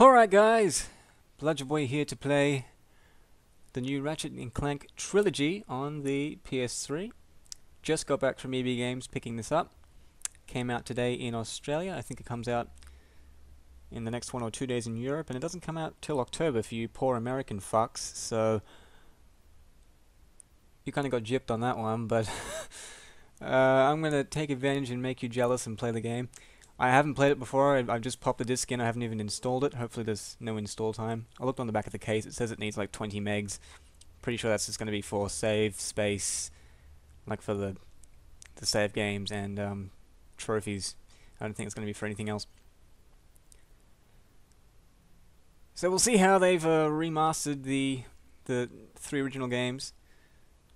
Alright guys, Bludgerboy here to play the new Ratchet and Clank Trilogy on the PS3. Just got back from EB Games picking this up. Came out today in Australia. I think it comes out in the next 1 or 2 days in Europe, and it doesn't come out till October for you poor American fucks, so you kinda got gypped on that one, but I'm gonna take advantage and make you jealous and play the game. I haven't played it before. I've just popped the disc in. I haven't even installed it. Hopefully there's no install time. I looked on the back of the case. It says it needs like 20 megs. Pretty sure that's just going to be for save space, like for the save games and trophies. I don't think it's going to be for anything else. So we'll see how they've remastered the 3 original games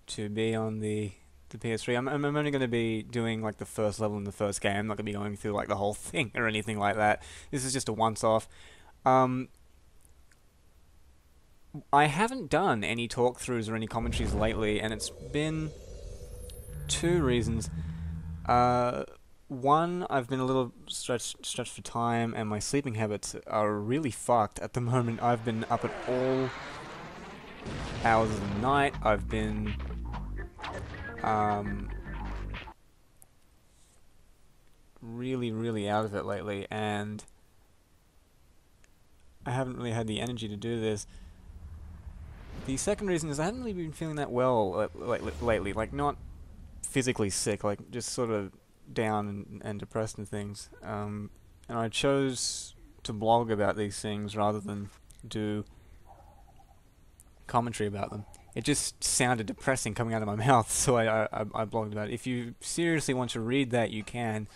to be on the PS3. I'm only going to be doing like the first level in the first game. I'm not going to be going through like the whole thing or anything like that. This is just a once-off. I haven't done any talkthroughs or any commentaries lately, and it's been 2 reasons. One, I've been a little stretched for time, and my sleeping habits are really fucked at the moment. I've been up at all hours of the night. I've been really out of it lately, and I haven't really had the energy to do this. The second reason is I haven't really been feeling that well lately, like not physically sick, like just sort of down and depressed and things. And I chose to blog about these things rather than do commentary about them. It just sounded depressing coming out of my mouth, so I blogged about it. If you seriously want to read that, you can.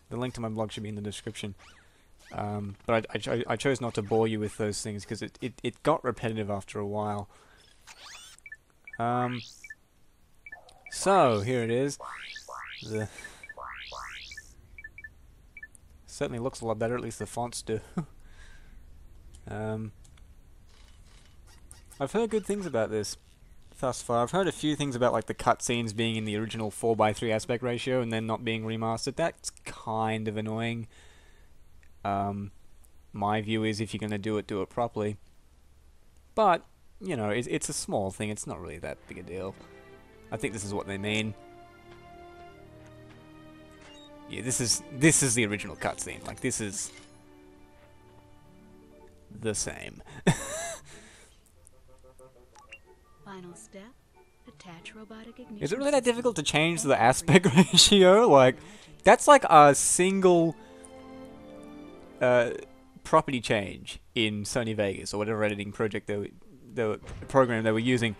The link to my blog should be in the description. But I chose not to bore you with those things because it got repetitive after a while. So here it is. Certainly looks a lot better. At least the fonts do. I've heard good things about this thus far. I've heard a few things about like the cutscenes being in the original 4:3 aspect ratio and then not being remastered. That's kind of annoying. My view is if you're going to do it properly. But, you know, it's a small thing. It's not really that big a deal. I think this is what they mean. Yeah, this is the original cutscene. Like, this is the same. Final step, attach robotic ignition. Is it really that difficult to change the aspect ratio? Like, that's like a single property change in Sony Vegas or whatever editing project program they were using.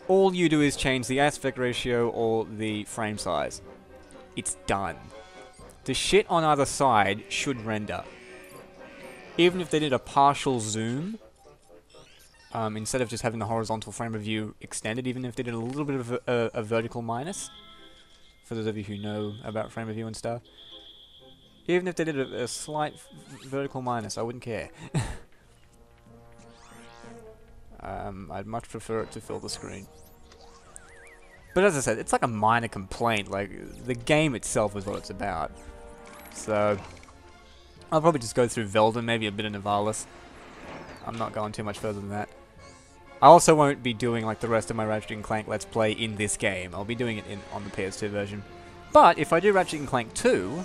All you do is change the aspect ratio or the frame size. It's done. The shit on either side should render. Even if they did a partial zoom, instead of just having the horizontal frame of view extended, even if they did a little bit of a vertical minus, for those of you who know about frame of view and stuff, even if they did a slight vertical minus, I wouldn't care. I'd much prefer it to fill the screen. But as I said, it's like a minor complaint. Like, the game itself is what it's about. So, I'll probably just go through Velden, maybe a bit of Nivalis. I'm not going too much further than that. I also won't be doing like the rest of my Ratchet and Clank Let's Play in this game. I'll be doing it on the PS2 version. But if I do Ratchet and Clank 2,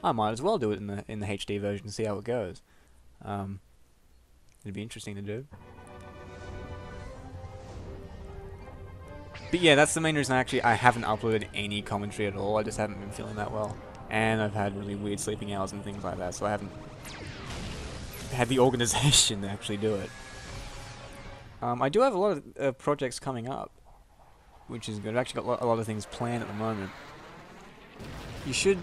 I might as well do it in the HD version and see how it goes. It'd be interesting to do. But yeah, that's the main reason I haven't uploaded any commentary at all. I just haven't been feeling that well. And I've had really weird sleeping hours and things like that, so I haven't had the organization to actually do it. I do have a lot of projects coming up, which is good. I've actually got a lot of things planned at the moment. You should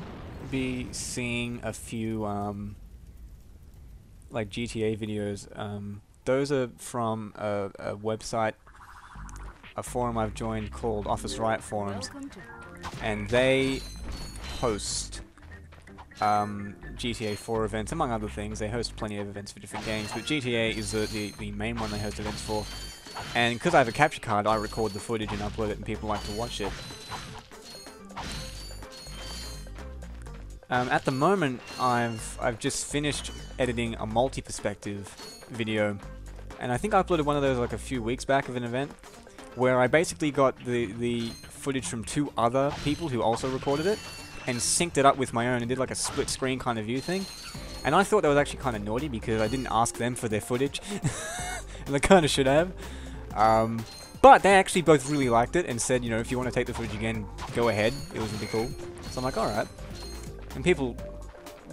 be seeing a few like GTA videos. Those are from a website, a forum I've joined called Office Riot Forums, and they host GTA 4 events, among other things. They host plenty of events for different games, but GTA is the main one they host events for. And because I have a capture card, I record the footage and upload it, and people like to watch it. At the moment, I've just finished editing a multi-perspective video, and I think I uploaded one of those like a few weeks back of an event, where I basically got the footage from 2 other people who also recorded it, and synced it up with my own and did like a split screen kind of view thing. And I thought that was actually kind of naughty because I didn't ask them for their footage, and I kind of should have. But they actually both really liked it and said, you know, if you want to take the footage again, go ahead. It was really cool. So I'm like, alright. And people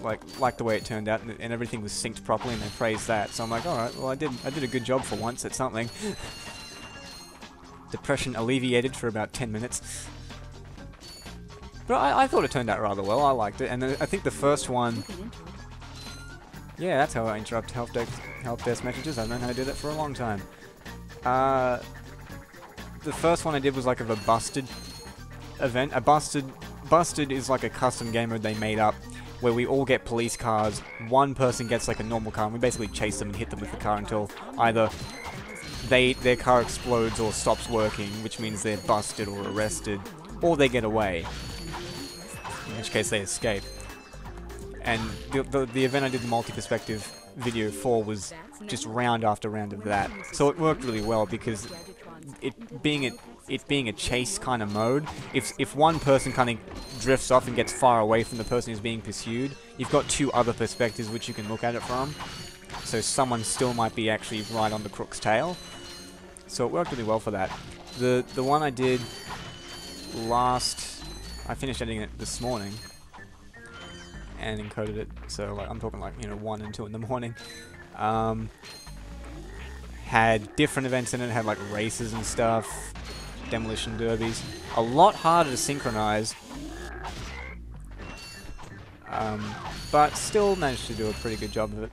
liked the way it turned out, and everything was synced properly, and they praised that. So I'm like, alright, well I did a good job for once at something. Depression alleviated for about 10 minutes. But I thought it turned out rather well. I liked it, and I think the first one. Yeah, that's how I interrupt help desk messages. I've known how to do that for a long time. The first one I did was like of a busted event. Busted is like a custom game mode they made up, where we all get police cars. One person gets like a normal car, and we basically chase them and hit them with the car until either their car explodes or stops working, which means they're busted or arrested, or they get away, in which case they escape. And the event I did the multi-perspective video for was just round after round of that. So it worked really well because it being a chase kind of mode, if one person kind of drifts off and gets far away from the person who's being pursued, you've got 2 other perspectives which you can look at it from. So someone still might be actually right on the crook's tail. So it worked really well for that. The one I did I finished editing it this morning and encoded it, so like, I'm talking like, you know, 1 and 2 in the morning. Had different events in it, had like races and stuff, demolition derbies. A lot harder to synchronize, but still managed to do a pretty good job of it.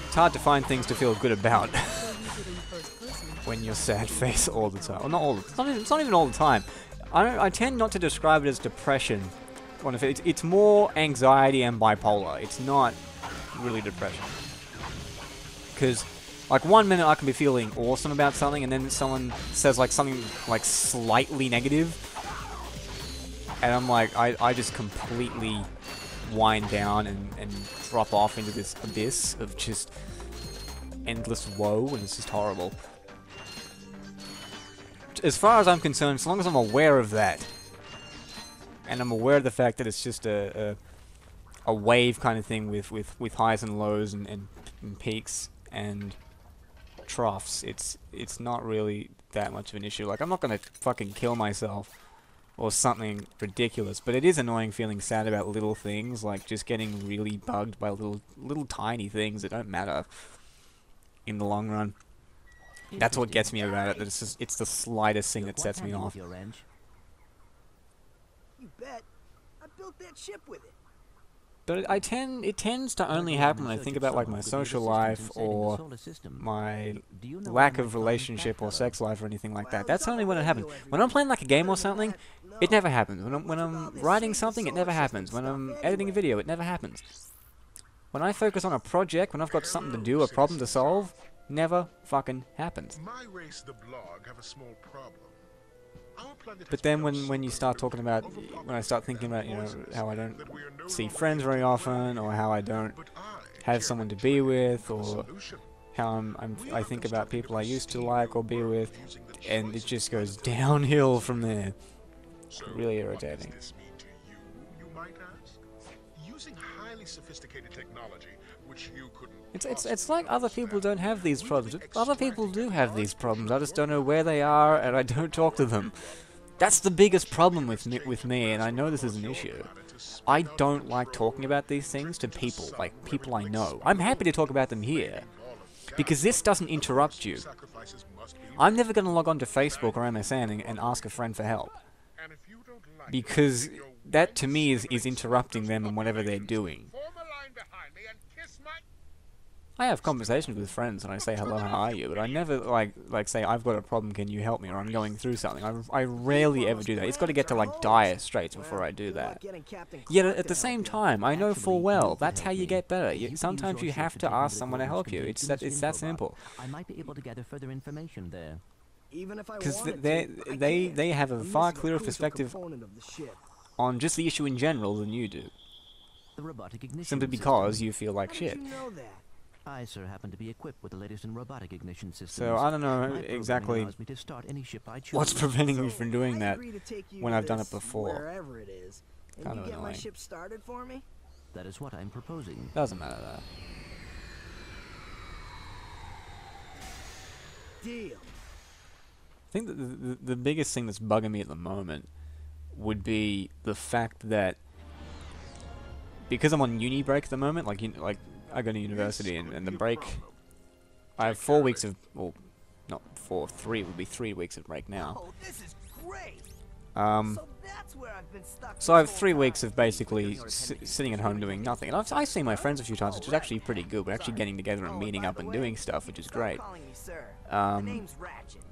It's hard to find things to feel good about when you're sad face all the time. Well, not all. It's not even all the time. I tend not to describe it as depression. It's more anxiety and bipolar. It's not really depression. Because, like, 1 minute I can be feeling awesome about something, and then someone says like something like slightly negative, and I'm like, I just completely wind down and drop off into this abyss of just endless woe, and it's just horrible. As far as I'm concerned, as long as I'm aware of that, and I'm aware of the fact that it's just a wave kind of thing with highs and lows and peaks and troughs, it's not really that much of an issue. Like, I'm not gonna fucking kill myself or something ridiculous, but it is annoying feeling sad about little things, like just getting really bugged by little tiny things that don't matter in the long run. That's what gets me about it. That it's the slightest thing that sets me off. You bet. I built that ship with it. But it tends to only happen when I think about like my social life or my lack of relationship or sex life or anything like that. That's only when it happens. When I'm playing like a game or something, it never happens. When I'm writing something, it never happens. When I'm editing a video, it never happens. When I focus on a project, when I've got something to do, a problem to solve, never fucking happens. My race, the blog, have a small problem. But then when you start talking about, when I start thinking about, you know, how I don't see friends very often, or how I don't have someone to be with, or how I think about people I used to like or be with, and it just goes downhill from there. Really irritating. Using highly sophisticated technology, which you couldn't It's like other people don't have these problems. Other people do have these problems. I just don't know where they are, and I don't talk to them. That's the biggest problem with me, and I know this is an issue. I don't like talking about these things to people, like people I know. I'm happy to talk about them here, because this doesn't interrupt you. I'm never going to log on to Facebook or MSN and ask a friend for help, because that to me is interrupting them in whatever they're doing. I have conversations with friends and I say hello, how are you, but I never like say I've got a problem, can you help me, or I'm going through something. I rarely ever do that. It's got to get to like dire straits before I do that. Yet at the same time, I know full well that's how you get better. Sometimes you have to ask someone to help you. It's that simple. I might be able to gather further information there. Even if I Because wanted to, I they can't. they have a I'm far missing clearer crucial perspective component of the ship. on just the issue in general than you do. The robotic ignition Simply system. because you feel like How shit. did you know that? I, sir, happen to be equipped with the latest in robotic ignition systems. So I don't know My programming exactly allows me to start any ship I choose. what's preventing me So, from doing I that agree to take you when to I've done it this before. Wherever it is, and Kind you of get my annoying. ship started for me. That is what I'm proposing. Doesn't matter though. Deal. I think that the biggest thing that's bugging me at the moment would be the fact that because I'm on uni break at the moment, like I go to university and the break, I have 4 weeks of, well, not 4, 3, it would be 3 weeks of break now. Oh, this is great. Um, So that's where I've been stuck. so I have this 3 whole weeks time. of basically sitting at home doing nothing. And I've seen my friends a few times, which is actually pretty good. We're actually getting together and meeting by up the and way, doing stuff, which is stop great. calling me sir. My name's Ratchet.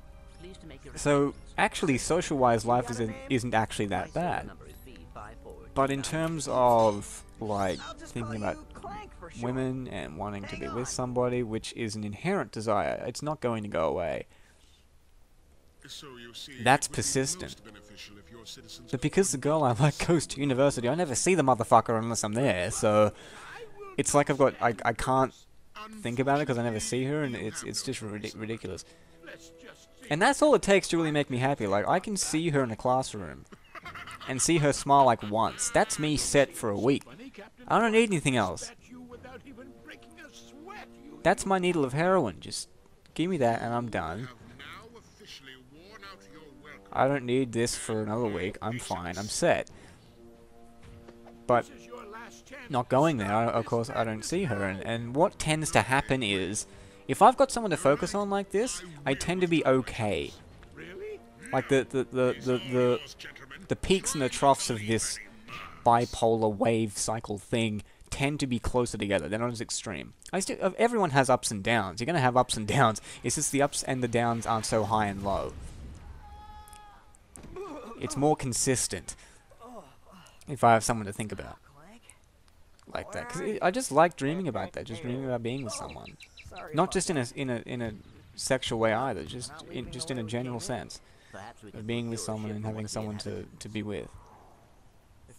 Pleased to make your So actually, social-wise, life got a name? isn't actually that My bad. number is B54. But in terms of like I'll just thinking call about you Clank for short. women and wanting to Hang be on. with somebody, which is an inherent desire, it's not going to go away. So you see, That's it would be persistent. most beneficial if your citizens But because the girl I like goes to university, I never see the motherfucker unless I'm there. So it's like I can't think about it because I never see her, and it's just ridiculous. And that's all it takes to really make me happy. Like I can see her in a classroom and see her smile like once. That's me set for a week. I don't need anything else. That's my needle of heroin. Just give me that and I'm done. have now officially worn out your welcome. I don't need this for another week. I'm fine. I'm set. But not going there, of course, I don't see her. And what tends to happen is, if I've got someone to focus on like this, I tend to be okay. Like the peaks and the troughs of this bipolar wave cycle thing tend to be closer together. They're not as extreme. Everyone has ups and downs. You're gonna have ups and downs. It's just the ups and the downs aren't so high and low. It's more consistent if I have someone to think about Clank. like that. Because I just like dreaming about that. Just dreaming about being with someone. Sorry Not about just in a sexual way either. Just in a general sense Perhaps we of can being with procure a someone ship and for having one of the someone inhabitants. to be with.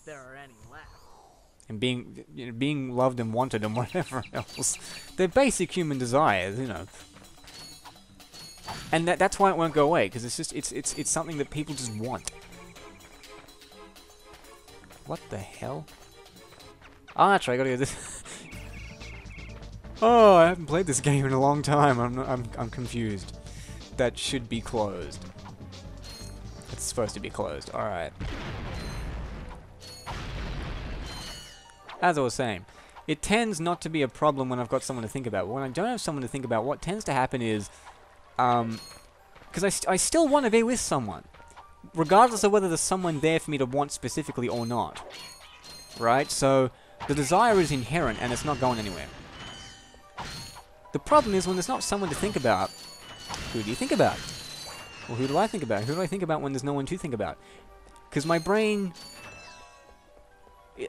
if there are any left. And being loved and wanted and whatever else. They're basic human desires, you know. And that's why it won't go away, because it's something that people just want. What the hell? Ah, that's right, I gotta go this. Oh, I haven't played this game in a long time. I'm confused. That should be closed. It's supposed to be closed. All right. As I was saying, it tends not to be a problem when I've got someone to think about. When I don't have someone to think about, what tends to happen is, because I still want to be with someone, regardless of whether there's someone there for me to want specifically or not. Right? So, the desire is inherent and it's not going anywhere. The problem is when there's not someone to think about, who do you think about? Well, who do I think about? Who do I think about when there's no one to think about? Because my brain...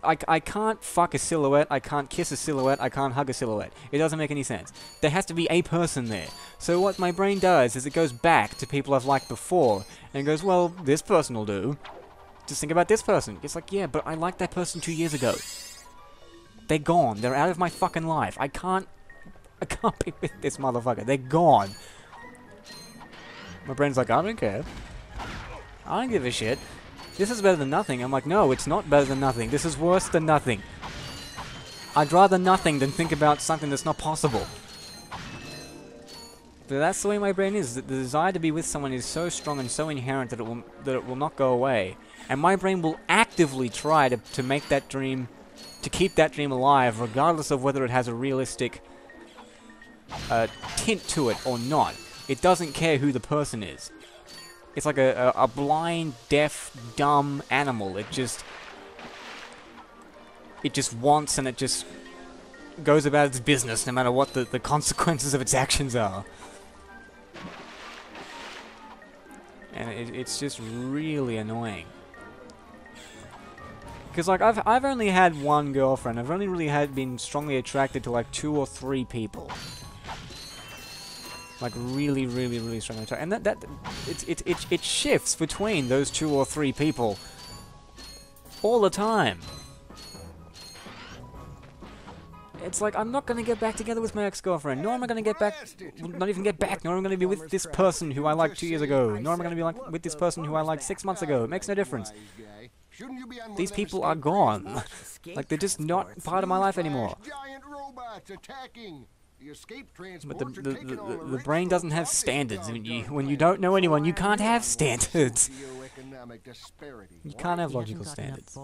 I can't fuck a silhouette, I can't kiss a silhouette, I can't hug a silhouette. It doesn't make any sense. There has to be a person there. So what my brain does is it goes back to people I've liked before, and goes, well, this person will do. Just think about this person. It's like, yeah, but I liked that person 2 years ago. They're gone. They're out of my fucking life. I can't be with this motherfucker. They're gone. My brain's like, I don't care. I don't give a shit. This is better than nothing. I'm like, no, it's not better than nothing. This is worse than nothing. I'd rather nothing than think about something that's not possible. But that's the way my brain is. The desire to be with someone is so strong and so inherent that it will not go away. And my brain will actively try to make that dream, to keep that dream alive, regardless of whether it has a realistic tint to it or not. It doesn't care who the person is. It's like a blind, deaf, dumb animal. It just wants, and it just goes about its business no matter what the consequences of its actions are. And it's just really annoying. Because like I've only had one girlfriend. I've only really been strongly attracted to like 2 or 3 people. Like really, really, really strongly attracted. And it shifts between those 2 or 3 people all the time. It's like, I'm not gonna get back together with my ex-girlfriend. Nor am I gonna get back, not even get back. Nor am I gonna be with this person who I liked 2 years ago. Nor am I gonna be like with this person who I liked 6 months ago. It makes no difference. These people are gone. Like, they're just not part of my life anymore. But the brain doesn't have standards. When you don't know anyone, you can't have standards. You can't have logical standards.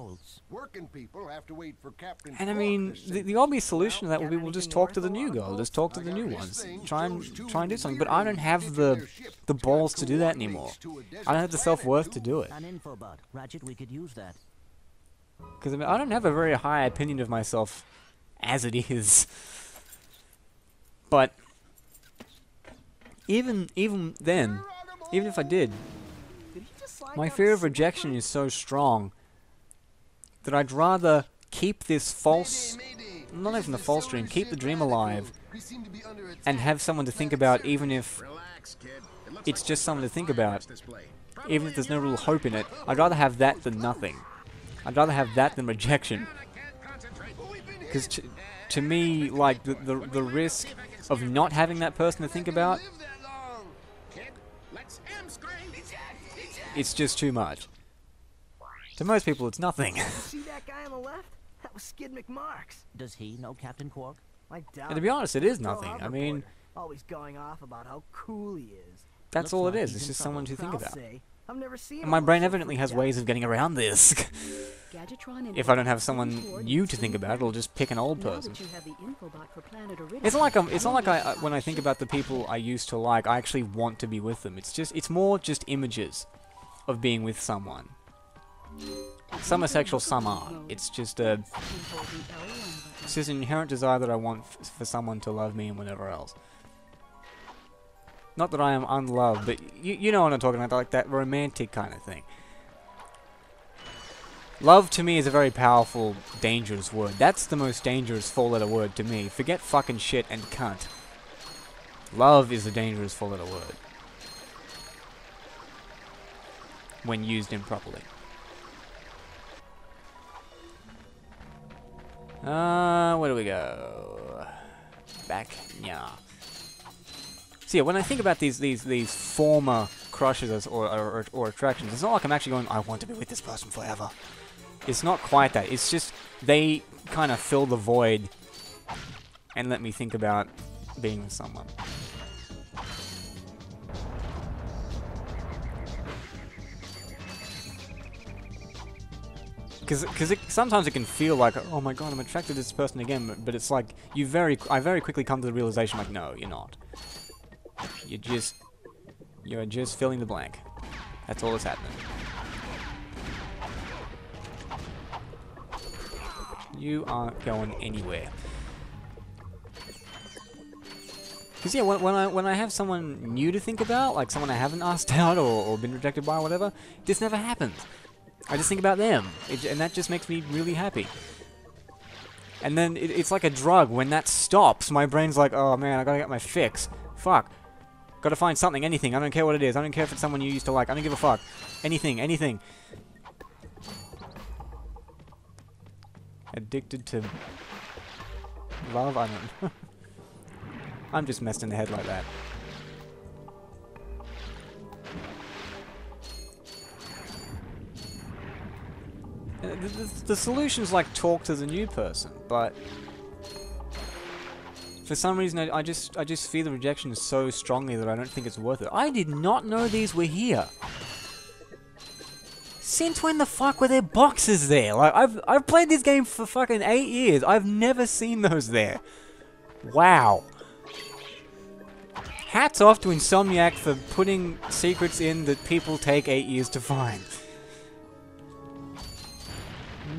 And I mean, the obvious solution to that would be, we'll just talk to the new girl, just talk to the new ones, try and do something. But I don't have the balls to do that anymore. I don't have the self-worth to do it. An infobot. Ratchet, we could use that. Because I mean, I don't have a very high opinion of myself as it is. But even then, even if I did, my fear of rejection is so strong that I'd rather keep this false, not even the false dream, keep the dream alive, and have someone to think about, even if it's just someone to think about, even if there's no real hope in it. I'd rather have that than nothing. I'd rather have that than rejection. Because to me, like, the risk of not having that person to think about, it's just too much. To most people, it's nothing. See that guy on the left? That was Skid McMarks. Does he know Captain Quark? I doubt And to be honest, it is it. nothing. I mean, always going off about how cool he is. that's Looks all it like is. he's It's in just someone to think I'll about. say, I've never seen And my him brain so evidently has freaked out. ways of getting around this. Gadgetron If I don't have someone new to think about, it'll just pick an old Now person. that you have the infobot for Planet Iridium, It's not like when I think about the people I used to like, I actually want to be with them. It's more just images of being with someone. Some are sexual, some aren't. It's just an inherent desire that I want for someone to love me and whatever else. Not that I am unloved, but you know what I'm talking about, like that romantic kind of thing. Love to me is a very powerful, dangerous word. That's the most dangerous four-letter word to me. Forget fucking shit and cunt. Love is a dangerous four-letter word. When used improperly. Where do we go? Back, yeah. So yeah, when I think about these former crushes or attractions, it's not like I'm actually going, I want to be with this person forever. It's not quite that. It's just they kind of fill the void and let me think about being with someone. Because sometimes it can feel like, oh my god, I'm attracted to this person again, but it's like, I very quickly come to the realization, like, no, you're not. You're just filling the blank. That's all that's happening. You aren't going anywhere. Because yeah, when I have someone new to think about, like someone I haven't asked out or been rejected by or whatever, this never happens. I just think about them, and that just makes me really happy. And then it's like a drug. When that stops, my brain's like, oh man, I gotta get my fix. Fuck. Gotta find something, anything. I don't care what it is. I don't care if it's someone you used to like. I don't give a fuck. Anything, anything. Addicted to love? I don't know. I'm just messed in the head like that. The solution's like talk to the new person, but for some reason I just feel the rejection so strongly that I don't think it's worth it. I did not know these were here. Since when the fuck were there boxes there? Like I've played this game for fucking 8 years. I've never seen those there. Wow. Hats off to Insomniac for putting secrets in that people take 8 years to find.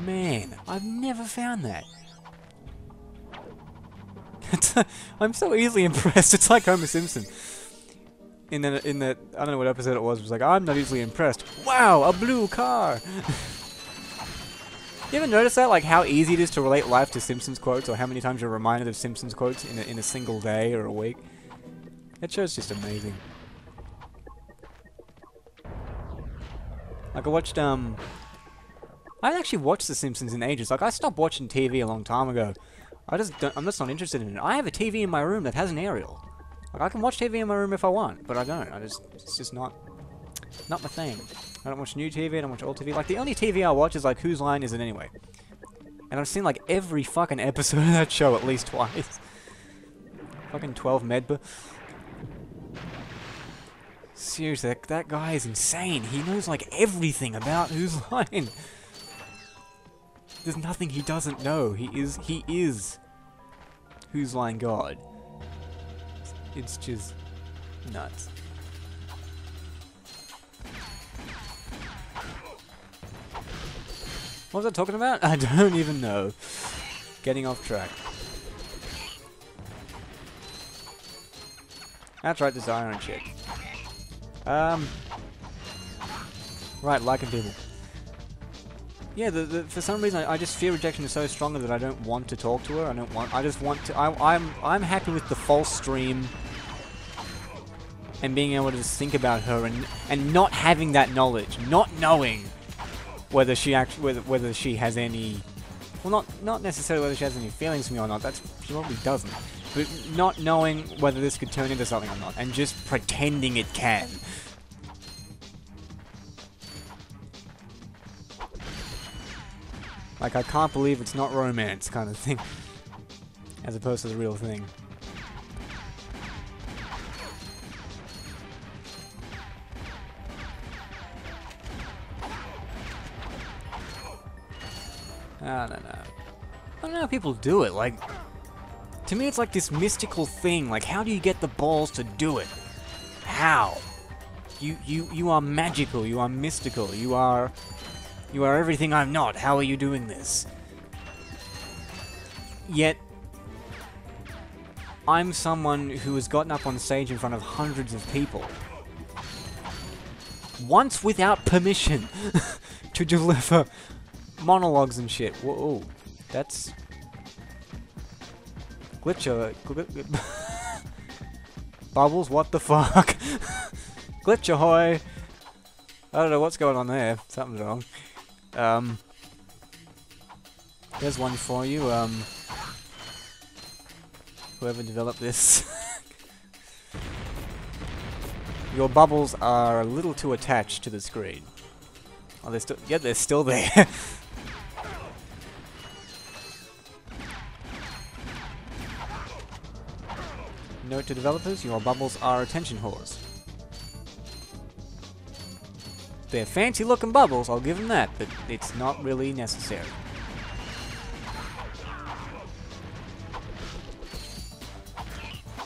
Man, I've never found that. I'm so easily impressed. It's like Homer Simpson. In that, I don't know what episode it was like, I'm not easily impressed. Wow, a blue car! You ever notice that? Like how easy it is to relate life to Simpsons quotes, or how many times you're reminded of Simpsons quotes in a single day or a week? That show's just amazing. Like, I watched, I haven't actually watched The Simpsons in ages. Like, I stopped watching TV a long time ago. I'm just not interested in it. I have a TV in my room that has an aerial. Like, I can watch TV in my room if I want, but I don't. It's just not my thing. I don't watch new TV, I don't watch old TV. Like, the only TV I watch is, like, Whose Line Is It Anyway? And I've seen, like, every fucking episode of that show at least twice. Fucking 12 Medba. Seriously, that guy is insane. He knows, like, everything about Whose Line. There's nothing he doesn't know. He is Whose Line God. It's just nuts. What was I talking about? I don't even know. Getting off track. That's right, this iron shit. Right, liking people. Yeah, for some reason I just fear rejection is so strong that I don't want to talk to her. I just want to. I'm happy with the false stream and being able to just think about her and not having that knowledge, not knowing whether she whether she has any. Well, not necessarily whether she has any feelings for me or not. She probably doesn't. But not knowing whether this could turn into something or not, and just pretending it can. Like, I can't believe it's not romance kind of thing. As opposed to the real thing. I don't know. I don't know how people do it. Like, to me it's like this mystical thing. Like, how do you get the balls to do it? How? You are magical, you are mystical, you are everything I'm not. How are you doing this? Yet, I'm someone who has gotten up on stage in front of hundreds of people. Once without permission to deliver monologues and shit. Whoa, that's... Glitcher... Bubbles, what the fuck? Glitch ahoy! I don't know what's going on there. Something's wrong. There's one for you, whoever developed this. Your bubbles are a little too attached to the screen. Oh, they're still... Yeah, they're still there. Note to developers, your bubbles are attention whores. They're fancy looking bubbles, I'll give them that, but it's not really necessary.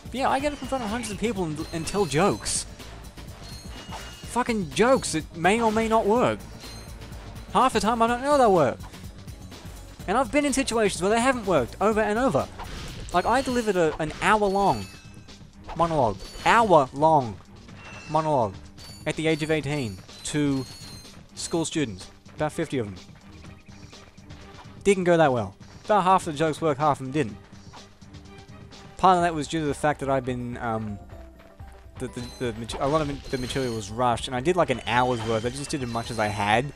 But yeah, I get up in front of hundreds of people and tell jokes. Fucking jokes that may or may not work. Half the time I don't know they'll work. And I've been in situations where they haven't worked over and over. Like, I delivered an hour-long monologue. Hour-long monologue at the age of 18 to school students. About 50 of them. Didn't go that well. About half the jokes worked, half of them didn't. Part of that was due to the fact that I'd been, a lot of the material was rushed, and I did like an hour's worth. I just did as much as I had.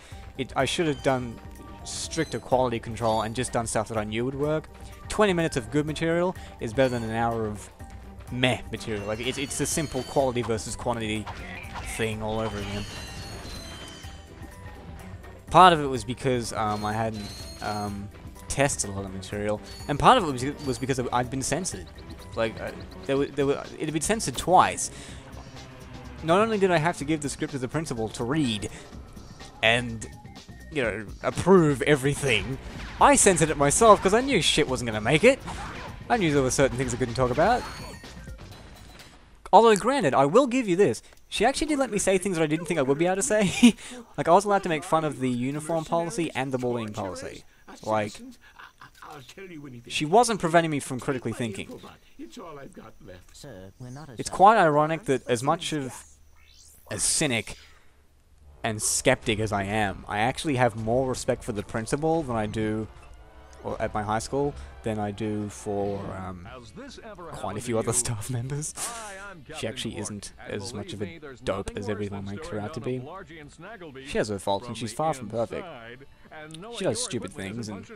I should have done stricter quality control and just done stuff that I knew would work. 20 minutes of good material is better than an hour of meh material. Like, it's a simple quality versus quantity thing all over again. Part of it was because I hadn't tested a lot of material, and part of it was because I'd been censored. Like, it had been censored twice. Not only did I have to give the script to the principal to read and, you know, approve everything, I censored it myself because I knew shit wasn't going to make it. I knew there were certain things I couldn't talk about. Although, granted, I will give you this. She actually did let me say things that I didn't think I would be able to say. Like, I was allowed to make fun of the uniform policy and the bullying policy. Like, she wasn't preventing me from critically thinking. It's quite ironic that as much of as cynic and skeptic as I am, I actually have more respect for the principal than I do, or at my high school than I do for quite a few other staff members. She actually isn't as much of a dope as everyone makes her out to be. She has her faults and she's far from perfect. She does stupid things and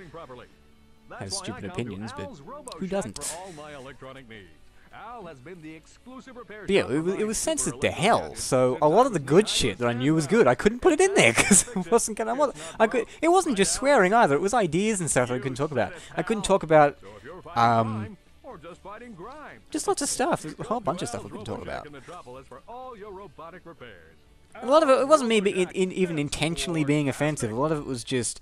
has stupid opinions, but who doesn't? But yeah, it was censored to hell, so a lot of the good shit that I knew was good, I couldn't put it in there because it wasn't gonna. It wasn't just swearing either. It was ideas and stuff that I couldn't talk about. I couldn't talk about just lots of stuff. There's a whole bunch of stuff I couldn't talk about. A lot of it wasn't me even intentionally being offensive. A lot of it was just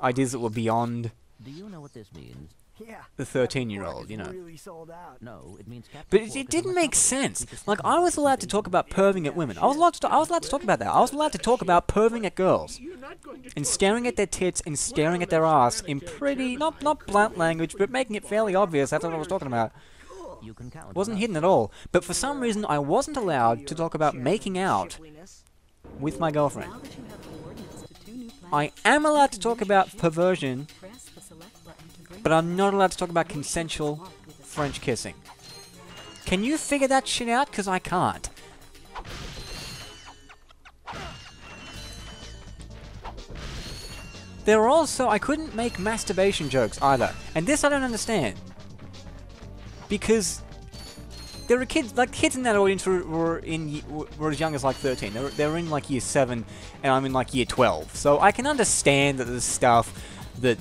ideas that were beyond Do you know what this means? Yeah. the 13-year-old, you know. Really sold out. No, it means Captain But Quark it is didn't on make top of it. sense. It's Like, a I was allowed to talk about perving at women. I was allowed to talk about that. I was allowed to talk about perving at girls. And staring at their tits and staring at their ass in pretty, not blunt language, but making it fairly obvious that's what I was talking about. You can count. Wasn't hidden at all. But for some reason, I wasn't allowed to talk about making out with my girlfriend. Now that you have coordinates to 2 new planets, I am allowed to talk about perversion, press the select button to bring but I'm not allowed to talk about consensual French kissing. Can you figure that shit out? Because I can't. There were also, I couldn't make masturbation jokes either. And this I don't understand. Because there were kids in that audience were as young as like 13. They were in like year 7 and I'm in like year 12. So I can understand that there's stuff that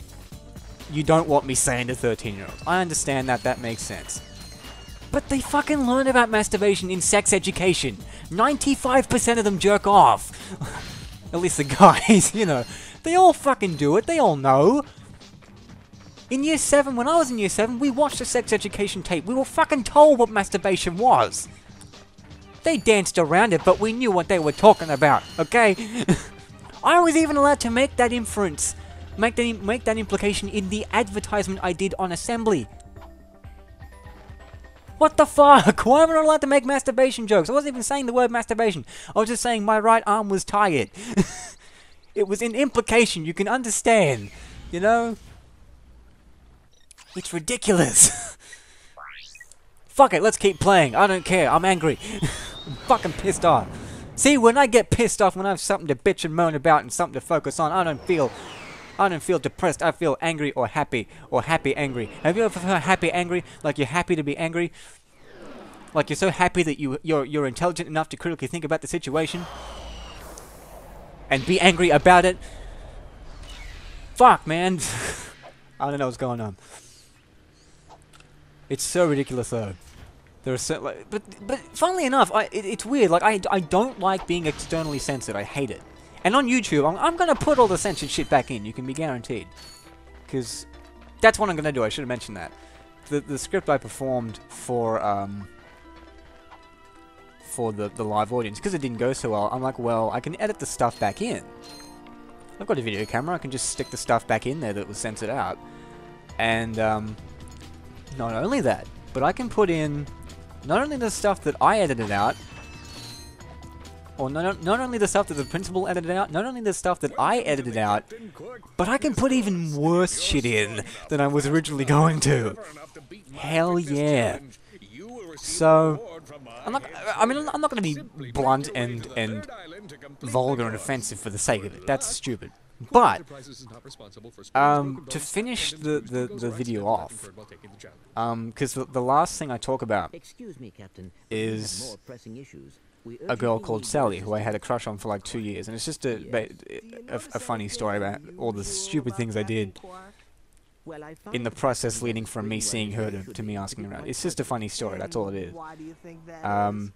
you don't want me saying to 13-year-olds. I understand that, that makes sense. But they fucking learn about masturbation in sex education. 95% of them jerk off. At least the guys, you know. They all fucking do it, they all know. In year 7, when I was in year 7, we watched a sex education tape. We were fucking told what masturbation was. They danced around it, but we knew what they were talking about, okay? I was even allowed to make that inference. Make that implication in the advertisement I did on assembly. What the fuck? Why am I not allowed to make masturbation jokes? I wasn't even saying the word masturbation. I was just saying my right arm was tired. It was an implication, you can understand. You know? It's ridiculous. Fuck it, let's keep playing. I don't care, I'm angry. I'm fucking pissed off. See, when I get pissed off, when I have something to bitch and moan about and something to focus on, I don't feel depressed. I feel angry or happy angry. Have you ever felt happy angry? Like you're happy to be angry? Like you're so happy that you're intelligent enough to critically think about the situation and be angry about it? Fuck, man. I don't know what's going on. It's so ridiculous, though. There are so, like, but funnily enough, it's weird. Like I don't like being externally censored. I hate it. And on YouTube, I'm gonna put all the censored shit back in. You can be guaranteed, because that's what I'm gonna do. I should have mentioned that. The script I performed for the live audience, because it didn't go so well. I'm like, well, I can edit the stuff back in. I've got a video camera. I can just stick the stuff back in there that was censored out, and not only that, but I can put in not only the stuff that I edited out, or not only the stuff that the principal edited out, not only the stuff that I edited out, but I can put even worse shit in than I was originally going to. Hell yeah. So, I'm not going to be blunt and vulgar and offensive for the sake of it. That's stupid. But, to finish the video off, because the last thing I talk about Excuse me, Captain. is We have more pressing issues. We a urge girl you to called leave Sally, the who I had a crush on for like 2 years, and it's just a funny story about all the stupid things I did Well, I in the found process that leading from me seeing her to me asking her out. It's just a funny story, that's all it is. Why do you think that is?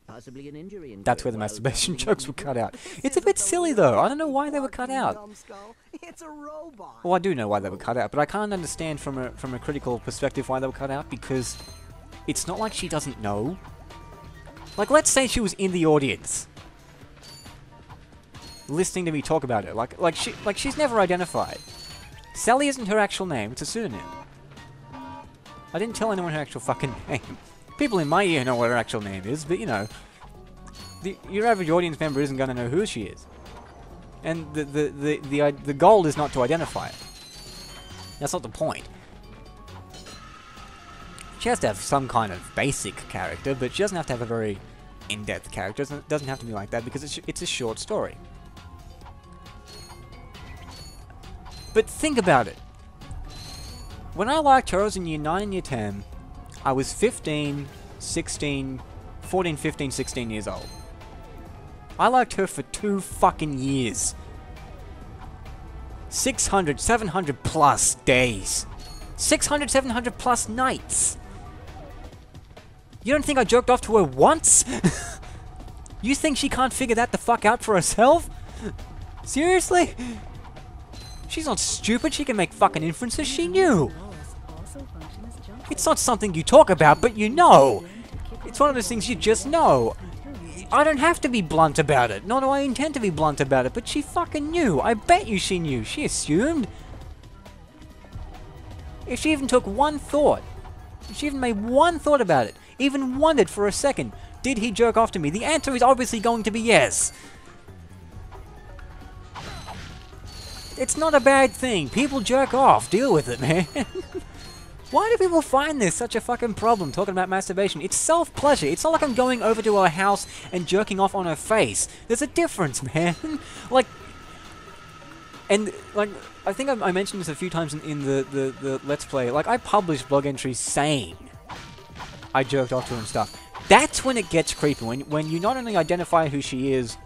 possibly an injury. That's where the masturbation jokes were cut out. It's a bit silly though, I don't know why they were cut out. It's a robot. Well, I do know why they were cut out, but I can't understand from a critical perspective why they were cut out, because it's not like she doesn't know. Like, let's say she was in the audience, listening to me talk about it. Like she's never identified. Sally isn't her actual name; it's a pseudonym. I didn't tell anyone her actual fucking name. People in my ear know what her actual name is, but you know, your average audience member isn't going to know who she is. And the goal is not to identify it. That's not the point. She has to have some kind of basic character, but she doesn't have to have a very in-depth character. It doesn't have to be like that because it's a short story. But think about it. When I liked her, I was in year 9 and year 10. I was 14, 15, 16 years old. I liked her for 2 fucking years. 600, 700 plus days. 600, 700 plus nights. You don't think I jerked off to her once? You think she can't figure that the fuck out for herself? Seriously? She's not stupid, she can make fucking inferences, she knew! It's not something you talk about, but you know! It's one of those things you just know. I don't have to be blunt about it, nor do I intend to be blunt about it, but she fucking knew. I bet you she knew. She assumed. If she even took one thought, if she even made one thought about it, even wondered for a second, did he jerk off to me? The answer is obviously going to be yes. It's not a bad thing. People jerk off. Deal with it, man. Why do people find this such a fucking problem, talking about masturbation? It's self-pleasure. It's not like I'm going over to her house and jerking off on her face. There's a difference, man. Like, I think I mentioned this a few times in the Let's Play. Like, I published blog entries saying I jerked off to her and stuff. That's when it gets creepy. When you not only identify who she is,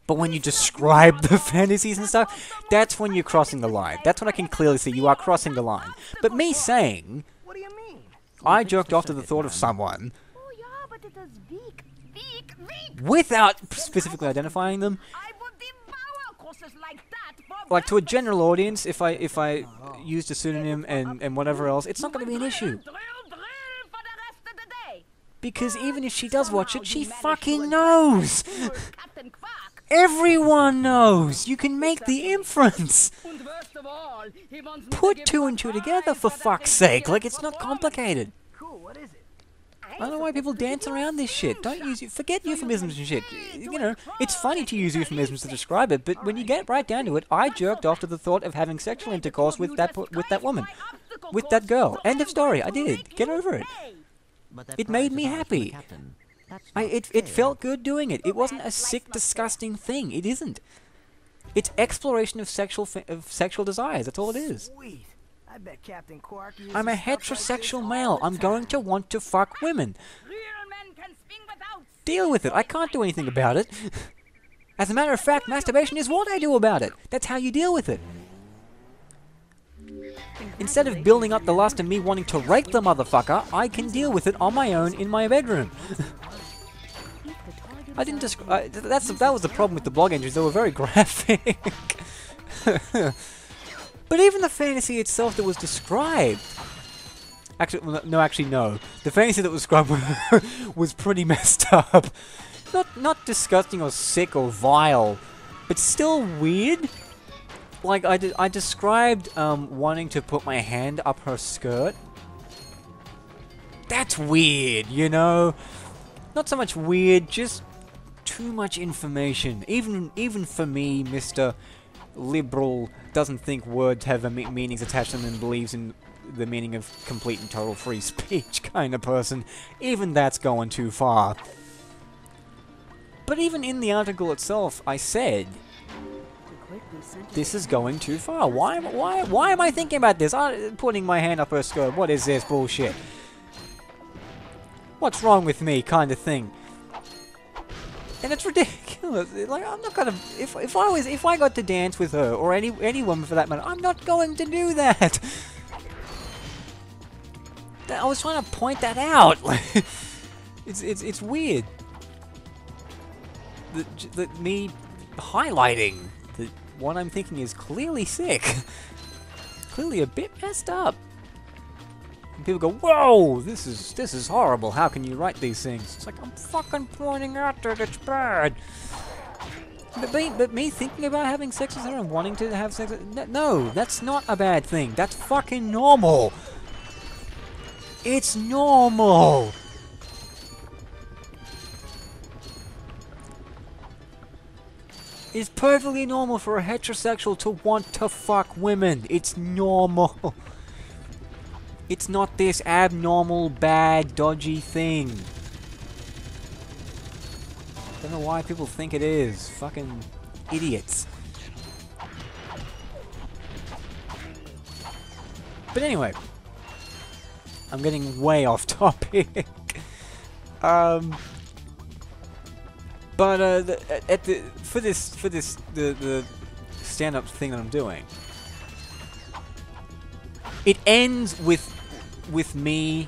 but when you describe the fantasies and stuff, that's when you're crossing the line. That's when I can clearly see you are crossing the line. But me saying, What do you mean? I jerked off to the thought of someone, Oh yeah, but it is big. without specifically identifying them, I would devour courses like that for like to a general audience, if I used a pseudonym and whatever else, it's not going to be an issue. drill for the rest of the day. Because even if she does watch it, she fucking knows! Captain Quark. Everyone knows! You can make the inference! And worst of all, he wants me to Put give 2 one and 2 eye together, for the fuck's thing sake! he Like, has it's not performed. complicated. Cool, what is it? I don't know why people dance around this shit. Don't use it. Forget euphemisms and shit. You know, it's funny to use euphemisms to describe it, but when you get right down to it, I jerked off to the thought of having sexual intercourse with that woman. With that girl. End of story. I did. Get over it. But that It made prize me is ours for the happy. captain. That's not It fair. felt good doing it. It wasn't a sick, disgusting thing. It isn't. It's exploration of sexual desires. That's all it is. Sweet. I bet Captain Quark uses I'm a stuff like this heterosexual all male. the I'm time. going to want to fuck women. Real men can swing without. Deal with it. I can't do anything about it. As a matter of fact, masturbation is what I do about it. That's how you deal with it. Instead of building up the lust and me wanting to rape the motherfucker, I can deal with it on my own in my bedroom. I didn't describe. That was the problem with the blog entries. They were very graphic. But even the fantasy itself that was described. Actually, no. The fantasy that was described was pretty messed up. Not disgusting or sick or vile, but still weird. Like I described wanting to put my hand up her skirt. That's weird, you know. Not so much weird, just too much information. Even for me, Mr. Liberal, doesn't think words have meanings attached to them and believes in the meaning of complete and total free speech kind of person. Even that's going too far. But even in the article itself, I said, this is going too far. Why am I thinking about this? Putting my hand up her skirt. What is this bullshit? What's wrong with me, kind of thing. And it's ridiculous. Like, I'm not gonna. If I got to dance with her or any woman for that matter, I'm not going to do that. I was trying to point that out. It's weird. Me highlighting that what I'm thinking is clearly sick, clearly a bit messed up. And people go, "Whoa, this is horrible. How can you write these things?" It's like, I'm fucking pointing out that it's bad. But me thinking about having sex with her and wanting to have sex with no, that's not a bad thing. That's fucking normal. It's normal. It's perfectly normal for a heterosexual to want to fuck women. It's normal. It's not this abnormal, bad, dodgy thing. Don't know why people think it is. Fucking idiots. But anyway, I'm getting way off topic. But for the stand-up thing that I'm doing, it ends with me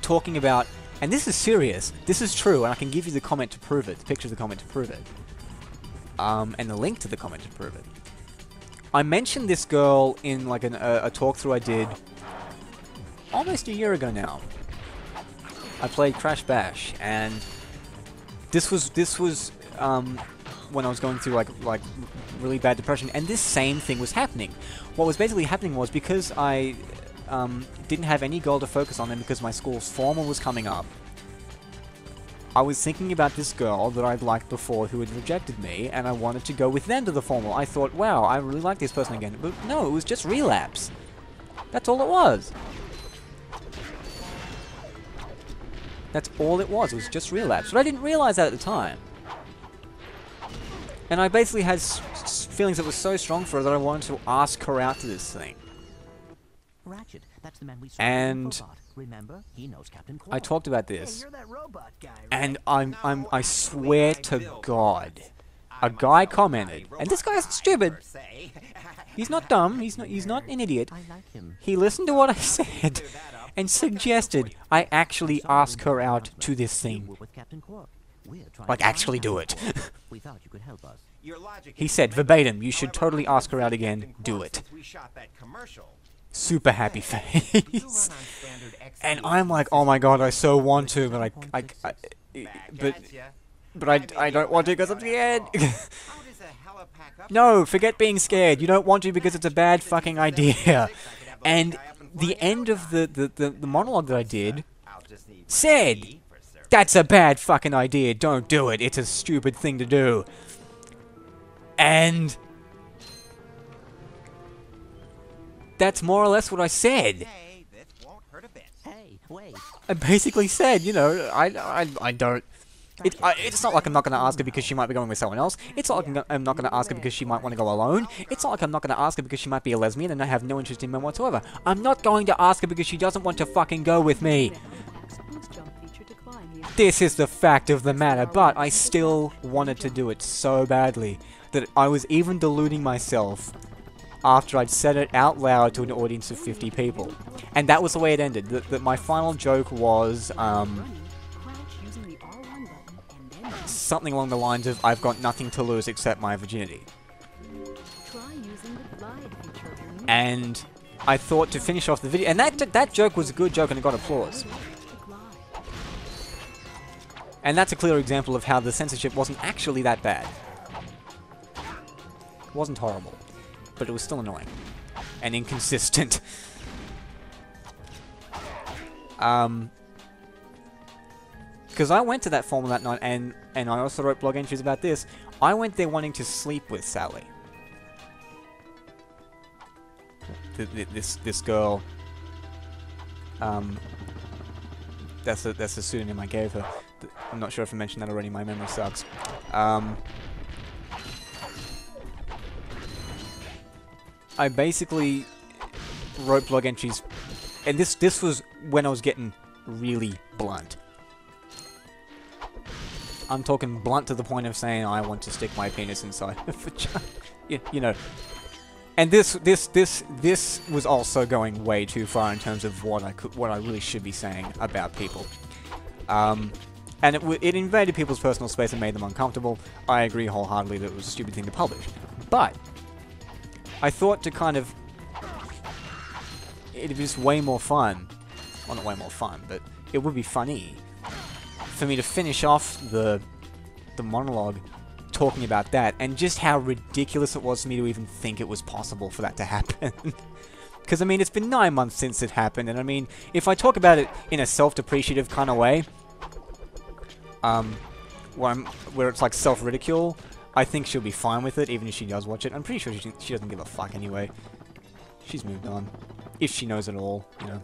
talking about, and this is serious, this is true, and I can give you the comment to prove it, the picture of the comment to prove it, and the link to the comment to prove it. I mentioned this girl in like a talk through I did almost a year ago now. I played Crash Bash, and this was when I was going through like really bad depression, and this same thing was happening. What was basically happening was, because I didn't have any goal to focus on, and because my school's formal was coming up, I was thinking about this girl that I'd liked before who had rejected me, and I wanted to go with them to the formal. I thought, wow, I really like this person again. But no, it was just relapse. That's all it was. That's all it was. It was just relapse. But I didn't realize that at the time. And I basically had feelings that were so strong for her that I wanted to ask her out to this thing. Ratchet, that's the man we saw And remember? He knows Captain I Quark. talked about Hey, this, you're that robot guy, right? and I swear to God, a guy commented, and this guy isn't stupid. He's not dumb. He's not an idiot. I like him. He listened to what I said and suggested I actually ask her out to this You thing. were with Captain Quark. We're trying Like, to find actually do Captain it. Quark. We thought you could help us. He said verbatim, you should totally ask her out again. Do it. Super happy face. And I'm like, oh my God, I so want to, but I don't want to because I'm scared. No, forget being scared. You don't want to because it's a bad fucking idea. And the end of the monologue that I did said, that's a bad fucking idea. Don't do it. It's a stupid thing to do. And that's more or less what I said. Hey, wait. I basically said, you know, I don't. It's not like I'm not going to ask her because she might be going with someone else. It's not like I'm not going to ask her because she might want to go alone. It's not like I'm not going to ask her because she might be a lesbian and I have no interest in men whatsoever. I'm not going to ask her because she doesn't want to fucking go with me. Boost jump feature decline. This is the fact of the matter, but I still wanted to do it so badly that I was even deluding myself after I'd said it out loud to an audience of 50 people. And that was the way it ended. That my final joke was, something along the lines of, I've got nothing to lose except my virginity. And I thought to finish off the video, and that joke was a good joke and it got applause. And that's a clear example of how the censorship wasn't actually that bad. It wasn't horrible, but it was still annoying and inconsistent. Because I went to that formal that night, and I also wrote blog entries about this. I went there wanting to sleep with Sally. This girl. That's the pseudonym I gave her. I'm not sure if I mentioned that already. My memory sucks. I basically wrote blog entries, and this was when I was getting really blunt. I'm talking blunt to the point of saying I want to stick my penis inside a vagina. You know. And this was also going way too far in terms of what I really should be saying about people. And it invaded people's personal space and made them uncomfortable. I agree wholeheartedly that it was a stupid thing to publish. But I thought to kind of, it'd be just way more fun. Well, not way more fun, but it would be funny for me to finish off the monologue talking about that, and just how ridiculous it was for me to even think it was possible for that to happen. Because, I mean, it's been 9 months since it happened, and I mean, if I talk about it in a self-depreciative kind of way, where it's like self-ridicule, I think she'll be fine with it, even if she does watch it. I'm pretty sure she doesn't give a fuck anyway. She's moved on. If she knows at all, you know.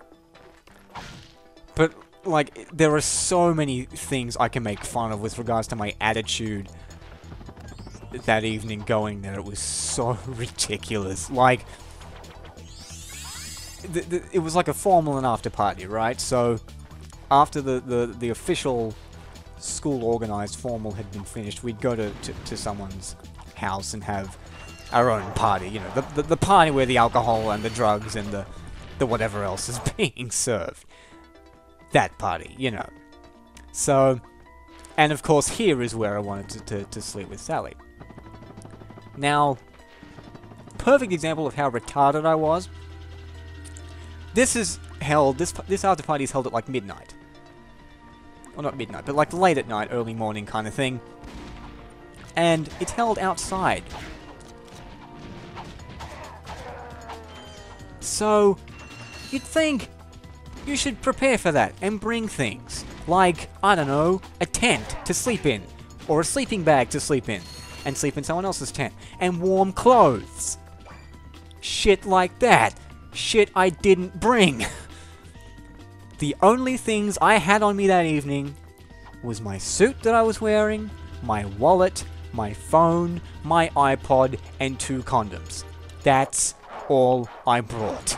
But, like, there are so many things I can make fun of with regards to my attitude that evening going there. It was so ridiculous. Like, it was like a formal and after party, right? So, after the official school organized formal had been finished, we'd go to someone's house and have our own party. You know, the party where the alcohol and the drugs and the whatever else is being served. That party, you know. So, and of course here is where I wanted to sleep with Sally. Now, perfect example of how retarded I was. This is held, this after party is held at like midnight. Well, not midnight, but like late at night, early morning kind of thing. And it's held outside. So, you'd think you should prepare for that and bring things. Like, I don't know, a tent to sleep in. Or a sleeping bag to sleep in. And sleep in someone else's tent. And warm clothes. Shit like that. Shit I didn't bring. The only things I had on me that evening was my suit that I was wearing, my wallet, my phone, my iPod, and 2 condoms. That's all I brought.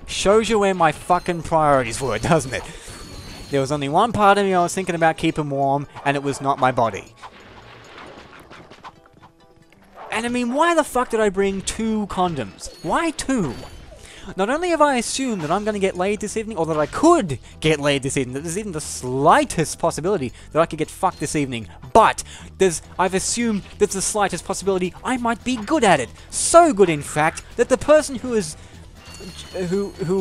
Shows you where my fucking priorities were, doesn't it? There was only one part of me I was thinking about keeping warm, and it was not my body. And I mean, why the fuck did I bring 2 condoms? Why 2? Not only have I assumed that I'm going to get laid this evening, or that I could get laid this evening, that there's even the slightest possibility that I could get fucked this evening, but I've assumed there's the slightest possibility I might be good at it. So good, in fact, that the person who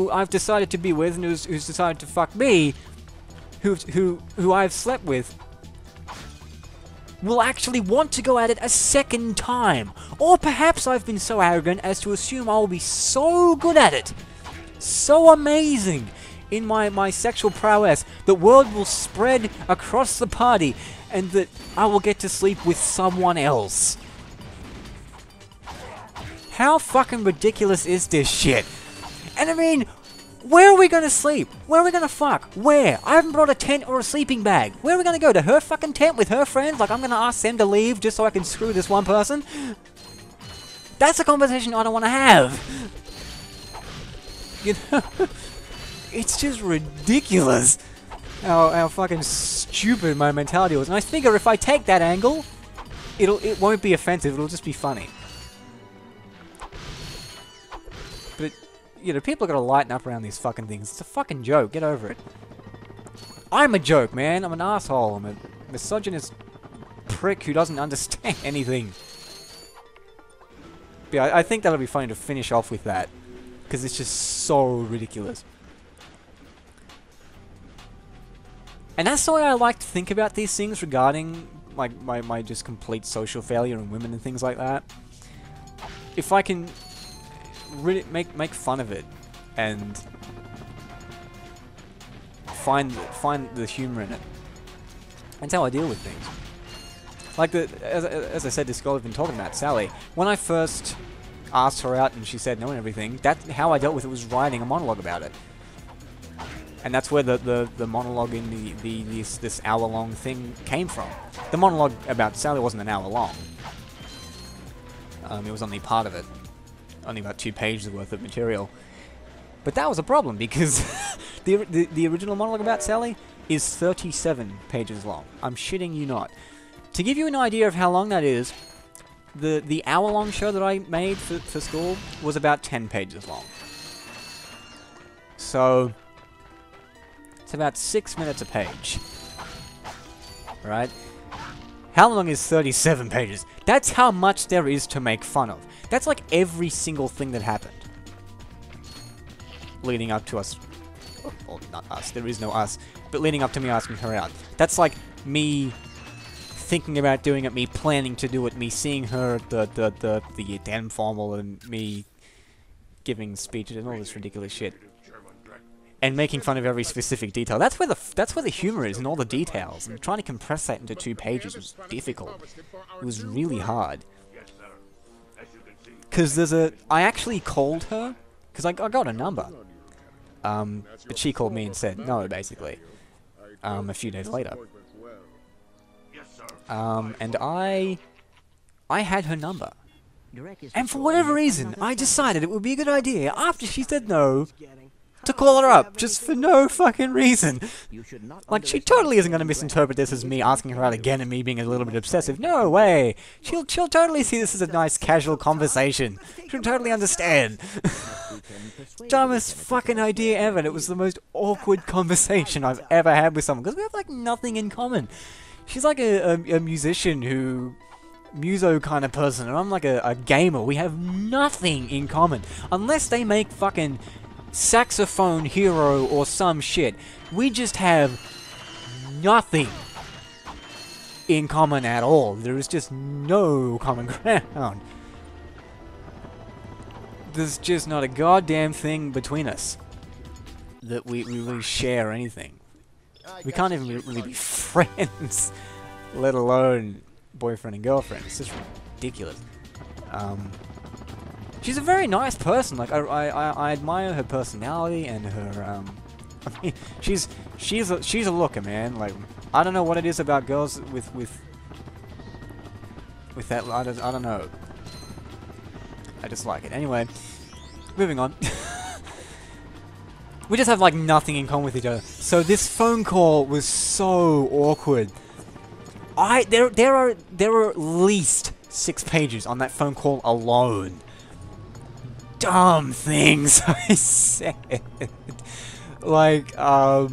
I've decided to be with and who's decided to fuck me, who I've slept with, will actually want to go at it a second time. Or perhaps I've been so arrogant as to assume I'll be so good at it, so amazing in my sexual prowess, that word will spread across the party and that I will get to sleep with someone else. How fucking ridiculous is this shit? And I mean, where are we gonna sleep? Where are we gonna fuck? Where? I haven't brought a tent or a sleeping bag. Where are we gonna go? To her fucking tent with her friends? Like I'm gonna ask them to leave just so I can screw this one person? That's a conversation I don't want to have. You know? It's just ridiculous how fucking stupid my mentality was. And I figure if I take that angle, it won't be offensive, it'll just be funny. But you know, people are gonna lighten up around these fucking things. It's a fucking joke. Get over it. I'm a joke, man. I'm an asshole. I'm a misogynist prick who doesn't understand anything. But yeah, I think that'll be funny to finish off with that, because it's just so ridiculous. And that's the way I like to think about these things regarding my just complete social failure and women and things like that. If I can really make fun of it and find the humor in it. That's how I deal with things. Like as I said, this girl I've been talking about, Sally. When I first asked her out and she said no and everything, that's how I dealt with it, was writing a monologue about it. And that's where the monologue in this hour-long thing came from. The monologue about Sally wasn't an hour long. It was only part of it. Only about 2 pages worth of material. But that was a problem, because the original monologue about Sally is 37 pages long. I'm shitting you not. To give you an idea of how long that is, the hour-long show that I made for school was about 10 pages long. So it's about 6 minutes a page. Right? How long is 37 pages? That's how much there is to make fun of. That's like every single thing that happened leading up to us. Well, not us, there is no us, but leading up to me asking her out. That's like me thinking about doing it, me planning to do it, me seeing her at the damn formal, and me giving speeches and all this ridiculous shit. and making fun of every specific detail. That's where the humor is, in all the details. And trying to compress that into 2 pages was difficult. It was really hard. Because I actually called her, because I got a number. But she called me and said no, basically. A few days later. And I had her number. And for whatever reason, I decided it would be a good idea, after she said no, to call her up, just for no fucking reason. Like, she totally isn't going to misinterpret this as me asking her out again and me being a little bit obsessive. No way! She'll totally see this as a nice, casual conversation. She'll totally understand. Dumbest fucking idea ever. It was the most awkward conversation I've ever had with someone, because we have, like, nothing in common. She's like a musician who... muso kind of person, and I'm like a gamer. We have nothing in common. Unless they make fucking Saxophone Hero or some shit. We just have nothing in common at all. There is just no common ground. There's just not a goddamn thing between us that we really share anything. We can't even really be friends, let alone boyfriend and girlfriend. It's just ridiculous. She's a very nice person. Like, I admire her personality and her I mean, she's a looker, man. Like, I don't know what it is about girls with that. I don't know. I just like it. Anyway, moving on. We just have like nothing in common with each other. So this phone call was so awkward. There are at least 6 pages on that phone call alone. Dumb things I said. Like, I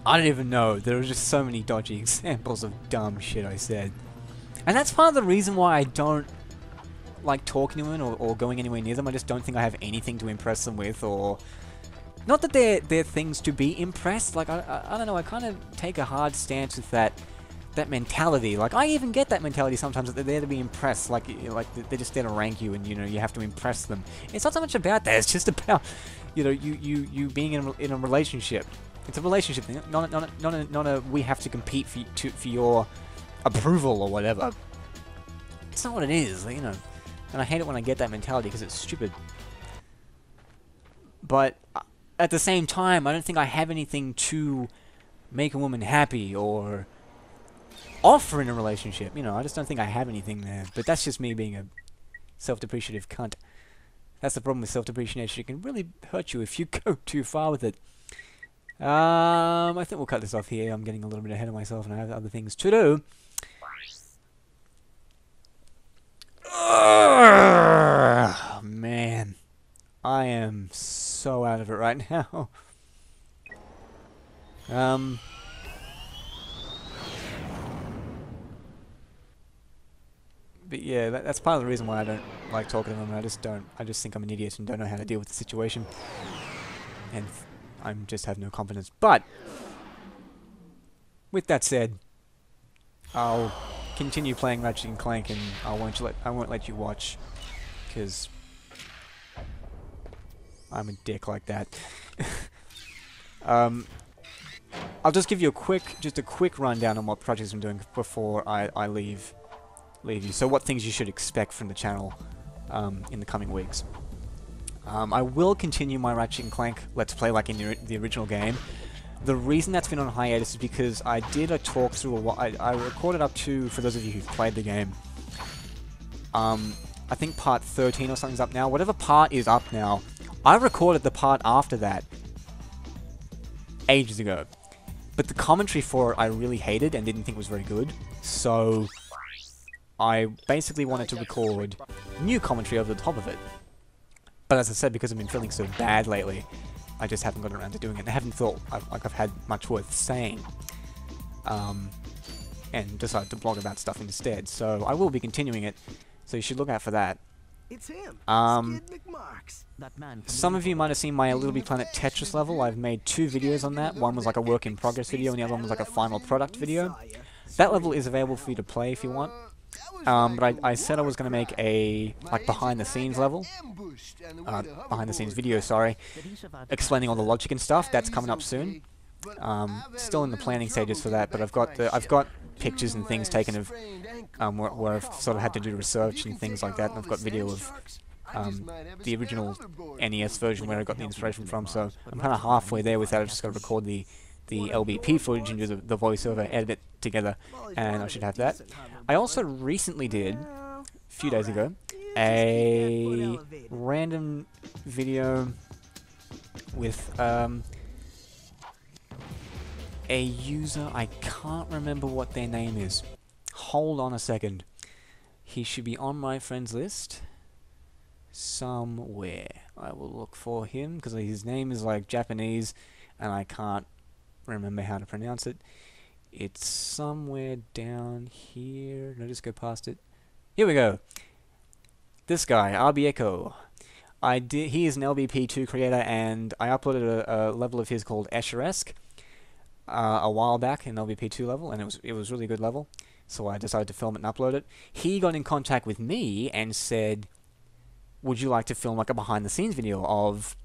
don't even know. There are just so many dodgy examples of dumb shit I said. And that's part of the reason why I don't like talking to them or going anywhere near them. I just don't think I have anything to impress them with, or... Not that they're things to be impressed. Like, I don't know, I kind of take a hard stance with that mentality. Like, I even get that mentality sometimes, that they're there to be impressed. Like they're just there to rank you, and, you know, you have to impress them. It's not so much about that. It's just about, you know, you being in a relationship. It's a relationship thing, not a we have to compete for your approval or whatever. It's not what it is, you know. And I hate it when I get that mentality, because it's stupid. But at the same time, I don't think I have anything to make a woman happy or offer in a relationship. You know, I just don't think I have anything there. But that's just me being a self-depreciative cunt. That's the problem with self-depreciation. It can really hurt you if you go too far with it. I think we'll cut this off here. I'm getting a little bit ahead of myself, and I have other things to do. Oh, man. I am so out of it right now. But yeah, that's part of the reason why I don't like talking to them. I just think I'm an idiot and don't know how to deal with the situation. And I just have no confidence. But with that said, I'll continue playing Ratchet and Clank, and I won't let you watch, because I'm a dick like that. I'll just give you a quick rundown on what projects I'm doing before I leave you. So what things you should expect from the channel in the coming weeks. I will continue my Ratchet and Clank Let's Play like in the original game. The reason that's been on hiatus is because I did a talk through I recorded up to, for those of you who've played the game, I think part 13 or something's up now. Whatever part is up now, I recorded the part after that ages ago. But the commentary for it I really hated and didn't think was very good. So I basically wanted to record new commentary over the top of it. But as I said, because I've been feeling so bad lately, I just haven't gotten around to doing it. I haven't felt like I've had much worth saying. And decided to blog about stuff instead. So I will be continuing it. So you should look out for that. It's him. Some of you might have seen my Little Big Planet Tetris level. I've made 2 videos on that. One was like a work in progress video, and the other one was like a final product video. That level is available for you to play if you want. But I said I was going to make a like behind the scenes level, behind the scenes video, sorry, explaining all the logic and stuff. That's coming up soon. Still in the planning stages for that, but I've got pictures and things taken of where I've sort of had to do research and things like that, and I've got video of the original NES version where I got the inspiration from. So I'm kind of halfway there with that. I've just got to record the LBP footage and do the voiceover, edit it together, and I should have that. I also recently did, a few days ago, a random video with a user. I can't remember what their name is. Hold on a second. He should be on my friends list somewhere. I will look for him because his name is like Japanese and I can't remember how to pronounce it. It's somewhere down here. Did I just go past it? Here we go. This guy, RB Echo. He is an LBP2 creator, and I uploaded a level of his called Escher-esque a while back, an LBP2 level, and it was really good level. So I decided to film it and upload it. He got in contact with me and said, "Would you like to film like a behind-the-scenes video of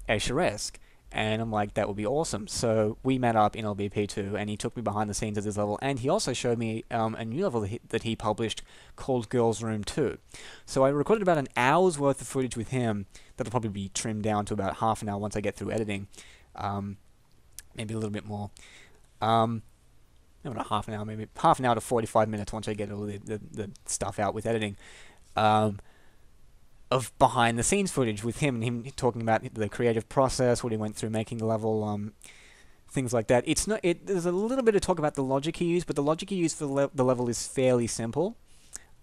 Escher-esque?" And I'm like, that would be awesome. So we met up in LBP2, and he took me behind the scenes of this level, and he also showed me a new level that he published called Girls Room 2. So I recorded about an hour's worth of footage with him. That'll probably be trimmed down to about half an hour once I get through editing. Maybe a little bit more. Maybe not half an hour, maybe half an hour to 45 minutes once I get all the stuff out with editing. Of behind-the-scenes footage with him, and him talking about the creative process, what he went through making the level, things like that. There's a little bit of talk about the logic he used, but the logic he used for the level is fairly simple.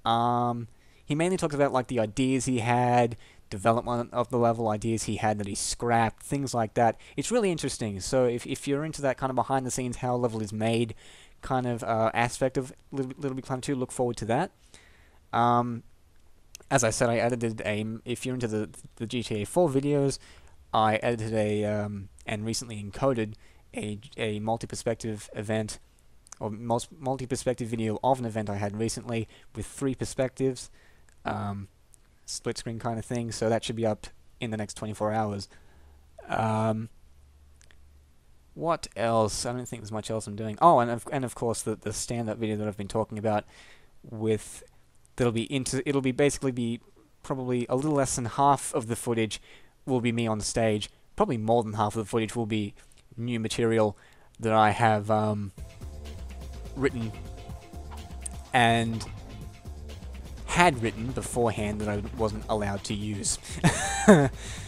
He mainly talks about like the ideas he had, development of the level, ideas he had that he scrapped, things like that. It's really interesting. So if you're into that kind of behind-the-scenes, how a level is made kind of aspect of Little Big Planet 2, look forward to that. As I said, I edited if you're into the GTA 4 videos, I edited and recently encoded a multi-perspective event, or multi-perspective video of an event I had recently with 3 perspectives, split screen kind of thing, so that should be up in the next 24 hours. What else? I don't think there's much else I'm doing. Oh, and of course the stand-up video that I've been talking about with... It'll basically be probably a little less than half of the footage will be me on stage. Probably more than half of the footage will be new material that I have written and had written beforehand that I wasn't allowed to use.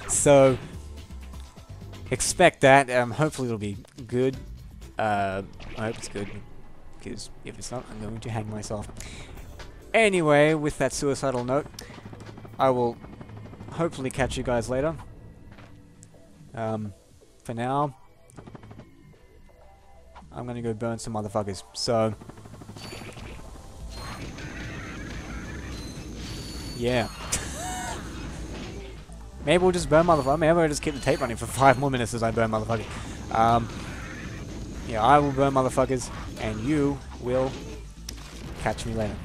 So expect that. Hopefully it'll be good. I hope it's good, because if it's not, I'm going to hang myself. Anyway, with that suicidal note, I will hopefully catch you guys later. For now, I'm gonna go burn some motherfuckers. So, yeah. Maybe we'll just burn motherfuckers. Maybe we'll just keep the tape running for 5 more minutes as I burn motherfuckers. Yeah, I will burn motherfuckers, and you will catch me later.